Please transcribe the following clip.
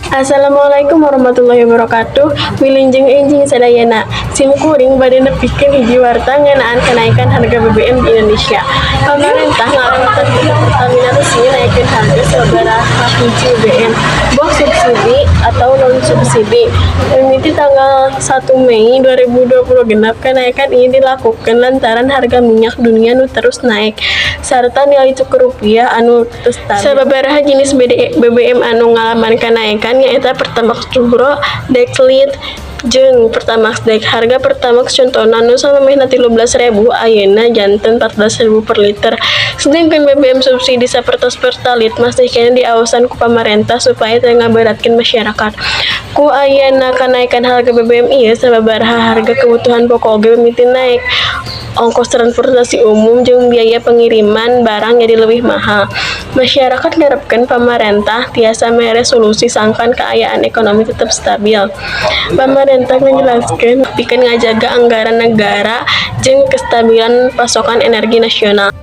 Assalamualaikum warahmatullahi wabarakatuh. Wilinjeng enjing sadayana. Simkuring bade nepikeun hiji warta ngeunaan kenaikan harga BBM di Indonesia. Pemerintah ngarangan Pertamina resmi naikkeun harga sabaraha hiji BBM, boh subsidi atau non subsidi. Mimiti tanggal 1 Mei 2020 genap kenaikan ini dilakukan lantaran harga minyak dunia nu terus naik serta nilai tukar rupiah anu teu stabil. Sababaraha jenis BBM anu ngalaman kenaikan nyaeta Pertamax Curho, Deklit, jeung Pertamax Dek. Harga Pertamax contohna nu samemehna 13.000 ayeuna janten 14.000 per liter. Sedangkan BBM subsidi sapertos Pertalite masih kena diawasan ku pamarentah supaya teu ngaberatkeun masyarakat. Ku ayeuna kenaikan harga BBM ieu sababaraha harga kebutuhan pokok ge mimiti naik. Ongkos transportasi umum jeung biaya pengiriman barang jadi lebih mahal. Masyarakat ngarepkeun pamarentah tiasa mere solusi sangkan keayaan ekonomi tetap stabil. Pamarentah menjelaskeun pikeun ngajaga anggaran negara jeung kestabilan pasokan energi nasional.